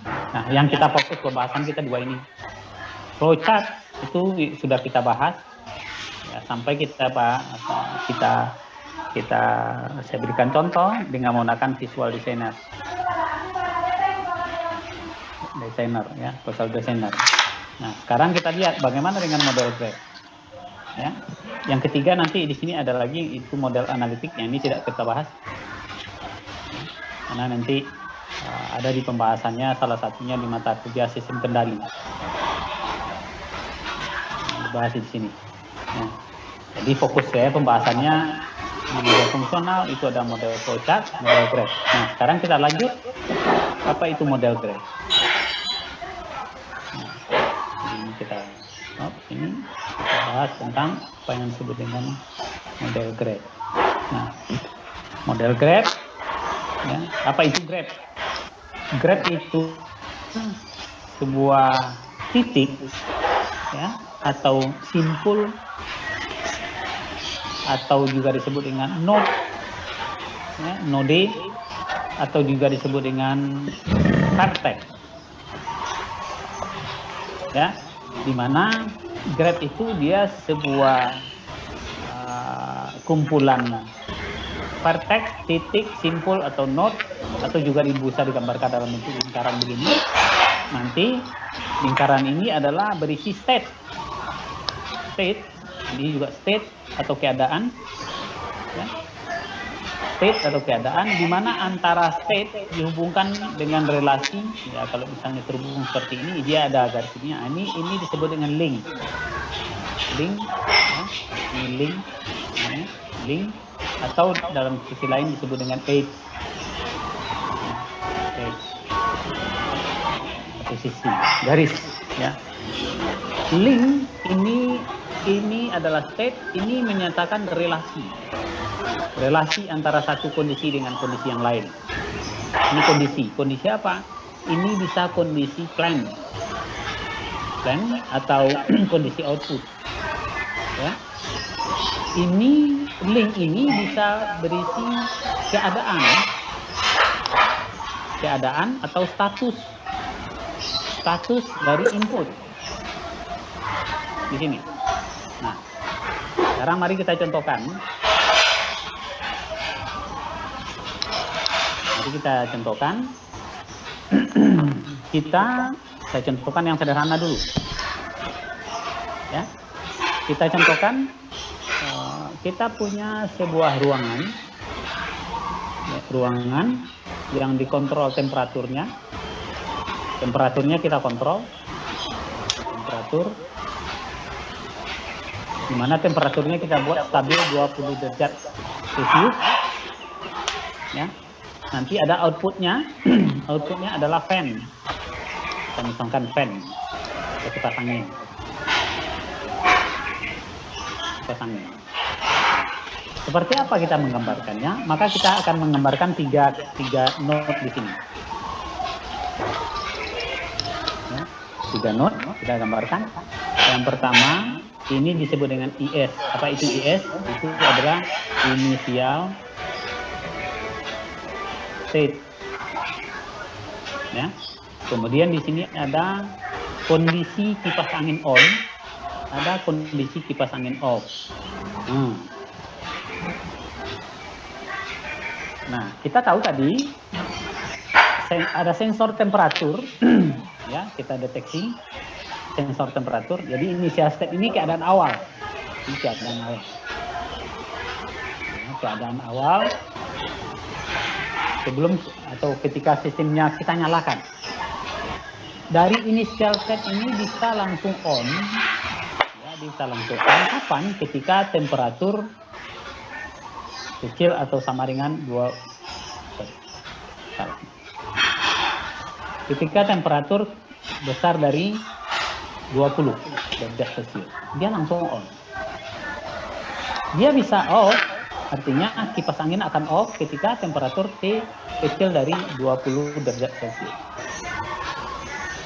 Nah, yang kita fokus pembahasan kita dua ini. Flowchart itu sudah kita bahas ya, sampai saya berikan contoh dengan menggunakan visual designer ya, visual designer. Nah, sekarang kita lihat bagaimana dengan model graph. Ya. Yang ketiga nanti di sini ada lagi itu model analitik yang ini tidak kita bahas. Ya. Karena nanti ada di pembahasannya salah satunya di mata kuliah sistem kendali. Dibahas di sini. Ya. Jadi fokus saya pembahasannya di model fungsional itu ada model flowchart, model graph. Nah, sekarang kita lanjut apa itu model graph. Nah, ini kita bahas tentang apa yang disebut dengan model graph. Nah, model graph, ya, apa itu graph? Graph itu sebuah titik, ya, atau simpul, atau juga disebut dengan node, ya, node, atau juga disebut dengan vertex, ya, di mana graph itu dia sebuah kumpulan vertex, titik, simpul atau node, atau juga bisa digambarkan dalam bentuk lingkaran begini. Nanti lingkaran ini adalah berisi state, ini juga state atau keadaan, ya. State atau keadaan di mana antara state dihubungkan dengan relasi, ya, kalau misalnya terhubung seperti ini dia ada garisnya. Ini disebut dengan link, ya. Ini link, atau dalam sisi lain disebut dengan edge, atau sisi garis, ya. Link ini adalah state, ini menyatakan relasi antara satu kondisi dengan kondisi yang lain. Ini kondisi apa? Ini bisa kondisi plan atau kondisi output, ya. Ini link ini bisa berisi keadaan atau status dari input di sini. Nah, sekarang mari kita contohkan. Saya contohkan yang sederhana dulu, ya. Kita contohkan kita punya sebuah ruangan, ya, ruangan yang dikontrol temperaturnya kita kontrol di mana temperaturnya kita buat stabil 20 derajat Celcius, ya. Nanti ada outputnya adalah fan. Kita misalkan fan, kipas angin. Seperti apa kita menggambarkannya? Maka kita akan menggambarkan tiga node di sini. Ya, 3 node kita gambarkan. Yang pertama ini disebut dengan IS. Apa itu IS? Itu adalah initial state. Ya. Kemudian di sini ada kondisi kipas angin on, ada kondisi kipas angin off. Nah, kita tahu tadi ada sensor temperatur, ya, kita deteksi sensor temperatur. Jadi initial state ini keadaan awal. Ini keadaan awal sebelum atau ketika sistemnya kita nyalakan. Dari initial state ini bisa langsung on, ya, kapan? Ketika temperatur kecil atau sama dengan ketika temperatur besar dari 20 derajat Celcius, dia langsung on. Dia bisa off, artinya kipas angin akan off ketika temperatur T kecil dari 20 derajat Celcius.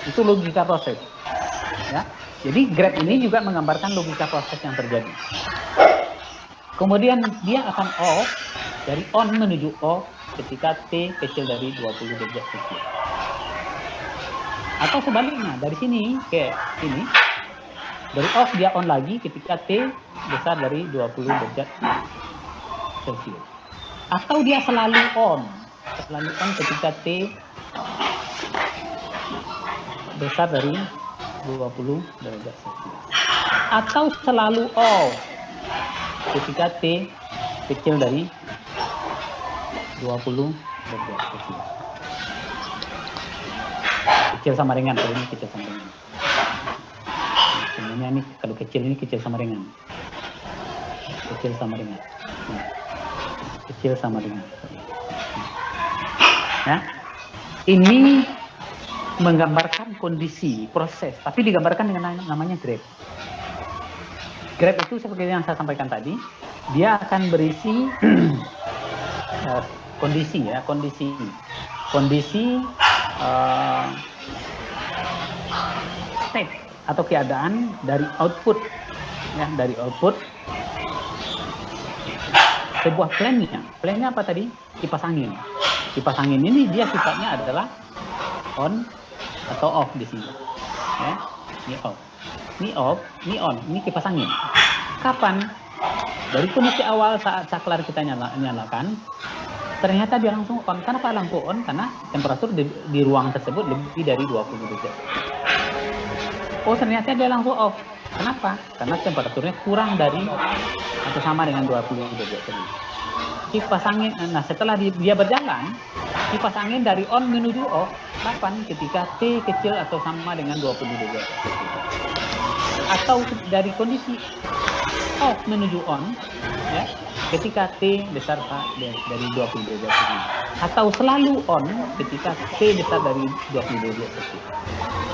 Itu logika proses, ya. Jadi graph ini juga menggambarkan logika proses yang terjadi. Kemudian dia akan off, dari on menuju off ketika T kecil dari 20 derajat Celcius. Atau sebaliknya, dari sini ke sini, dari off dia on lagi ketika T besar dari 20 derajat Celcius. Atau dia selalu on ketika T besar dari 20 derajat Celcius. Atau selalu off ketika T kecil dari 20 derajat Celcius. Kecil sama dengan, kalau ini kecil sama dengan. Sebenarnya ini kalau kecil ini kecil sama dengan. Kecil sama dengan. Kecil sama dengan. Ya. Ini menggambarkan kondisi, proses, tapi digambarkan dengan namanya graph. Graph itu seperti yang saya sampaikan tadi, dia akan berisi kondisi ya, kondisi state atau keadaan dari output ya, dari output sebuah plannya apa tadi? Kipas angin ini dia sifatnya adalah on atau off di sini ya. Ini off, ini on, ini kipas angin. Kapan? Dari kondisi awal saat saklar kita nyalakan, ternyata dia langsung on. Kenapa lampu on? Karena temperatur di ruang tersebut lebih dari 20 derajat. Oh, ternyata dia langsung off. Kenapa? Karena temperaturnya kurang dari atau sama dengan 20 derajat. Kipas angin, nah setelah dia berjalan, kipas angin dari on menuju off, kapan? Ketika T kecil atau sama dengan 20 derajat. Atau dari kondisi off menuju on, ya, ketika T besar dari 20 derajat. Atau selalu on ketika T besar dari 20 derajat.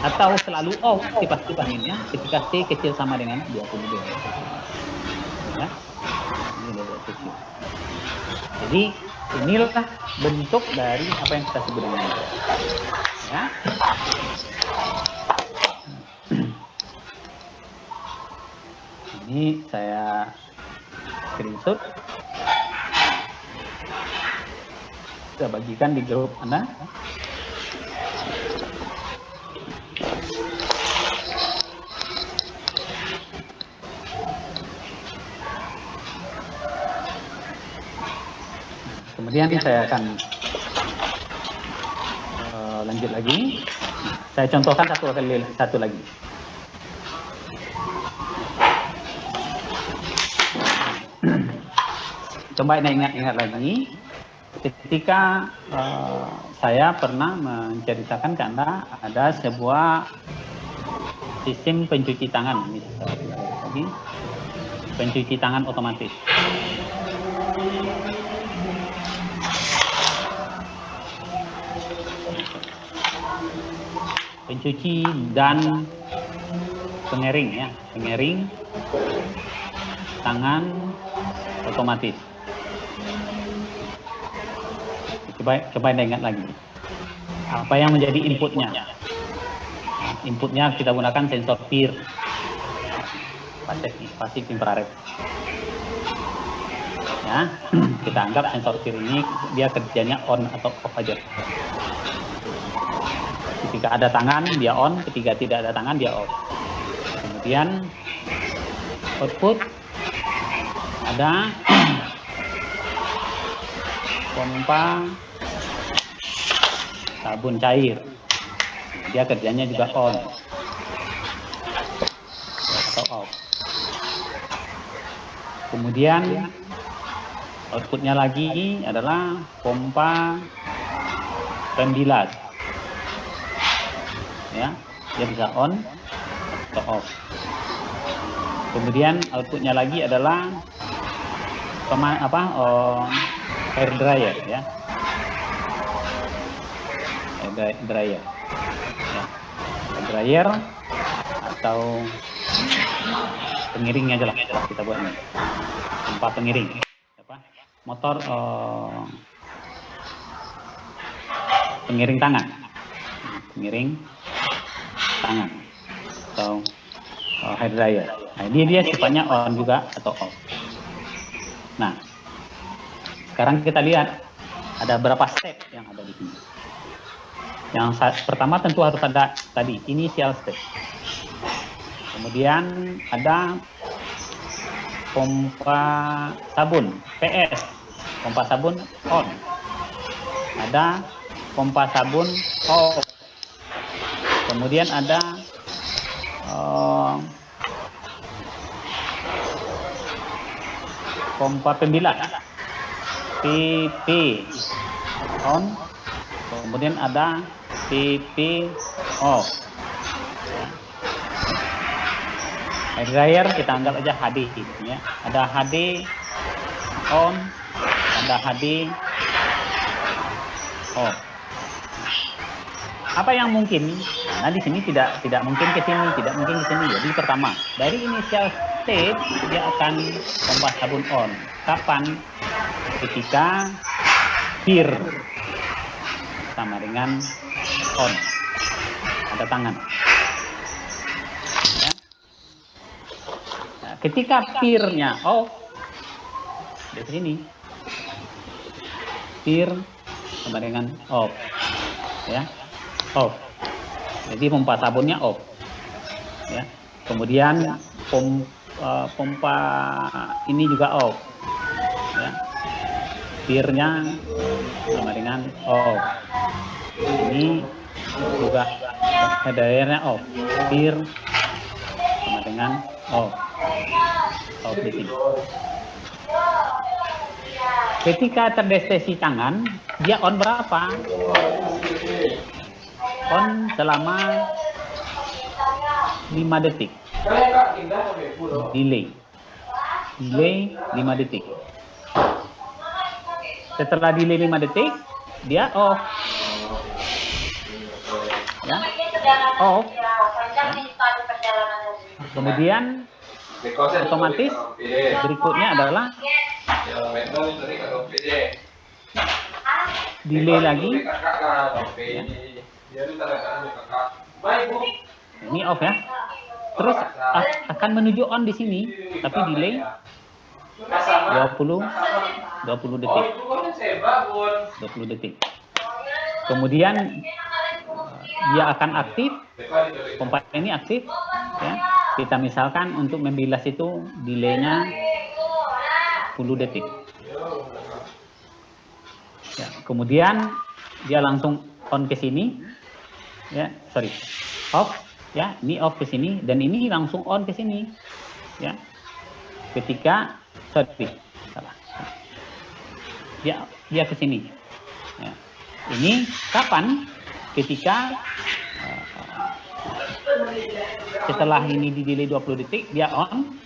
Atau selalu off kipas anginnya ketika T kecil sama dengan 20 derajat. Ya. Ini derajat kecil. Jadi inilah bentuk dari apa yang kita sebut dengan itu. Ya. Ini saya screenshot. Saya bagikan di grup Anda. Kemudian saya akan lanjut lagi. Saya contohkan satu lagi. Coba ingat lagi. Ketika saya pernah menceritakan ke Anda ada sebuah sistem pencuci tangan, misalnya pencuci tangan otomatis. Pencuci dan pengering ya, pengering tangan otomatis. Coba ingat lagi. Apa yang menjadi inputnya? Inputnya kita gunakan sensor PIR, pasif infrared. Ya, kita anggap sensor PIR ini dia kerjanya on atau off aja. Ketika ada tangan dia on, ketika tidak ada tangan dia off. Kemudian output ada pompa sabun cair, dia kerjanya juga on atau off. Kemudian outputnya lagi adalah pompa pembilas, ya, dia bisa on atau off. Kemudian outputnya lagi adalah air dryer, ya, dryer, ya. Dryer atau pengiring aja lah kita buat ini, pompa pengiring, motor pengiring tangan atau hair dryer. Nah, dia sifatnya on juga atau off. Nah, sekarang kita lihat ada berapa step yang ada di sini. Yang pertama tentu harus ada tadi initial state. Kemudian ada pompa sabun PS, pompa sabun on. Ada pompa sabun off. Kemudian ada pompa pembilas PP on. Kemudian ada PP off. Air dryer kita anggap aja HD, ya. Ada HD on, ada HD off. Apa yang mungkin? Nah di sini tidak mungkin ke sini, tidak mungkin ke sini. Jadi pertama dari initial state dia akan pompa sabun on. Kapan? Ketika peer sama dengan on, ada tangan. Ya. Nah, ketika peer-nya off, di sini peer sama dengan off, ya, off. Jadi pompa sabunnya off, ya. Kemudian pompa ini juga off, ya. Peer-nya sama dengan off. Ini juga daerahnya off, peer sama dengan off di sini. Ketika terdeteksi tangan, dia on berapa? On selama 5 detik. Delay 5 detik. Setelah delay 5 detik, dia off. Ya, off. Ya. Kemudian otomatis berikutnya adalah delay lagi. Ya. Ini off ya. Terus akan menuju on di sini, tapi delay 20 detik. 20 detik. Kemudian dia akan aktif, pompa ini aktif, ya. Kita misalkan untuk membilas itu delaynya 10 detik. Ya, kemudian dia langsung on ke sini, ya, sorry, off, ya, ini off ke sini dan ini langsung on ke sini, ya. Ketika, sorry, salah, dia ke sini, ya. Ini kapan? Ketika setelah ini di delay 20 detik dia on,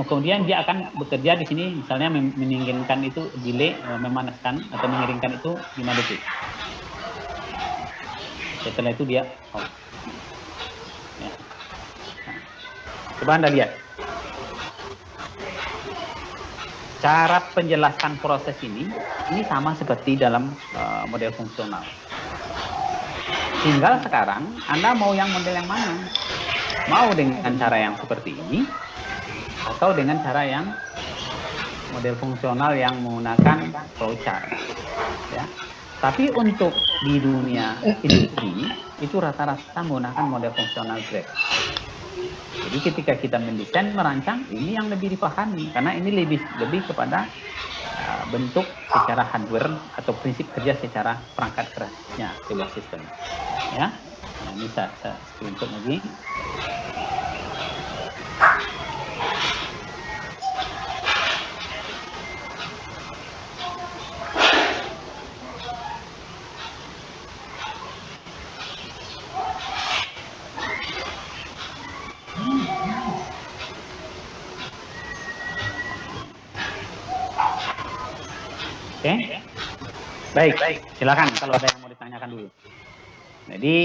kemudian dia akan bekerja di sini, misalnya menginginkan itu delay, memanaskan atau mengeringkan itu 5 detik. Setelah itu dia on. Ya. Nah, coba Anda lihat cara penjelasan proses ini sama seperti dalam model fungsional. Tinggal sekarang Anda mau model yang mana? Mau dengan cara yang seperti ini atau dengan cara yang model fungsional yang menggunakan flowchart, ya. Tapi untuk di dunia industri itu rata-rata menggunakan model fungsional graph. Jadi ketika kita mendesain, merancang, ini yang lebih dipahami karena ini lebih kepada bentuk secara hardware atau prinsip kerja secara perangkat kerasnya sebuah sistem, ya. Nah, ini saya screenshot lagi. Oke, baik, silakan kalau ada yang mau ditanyakan dulu. Jadi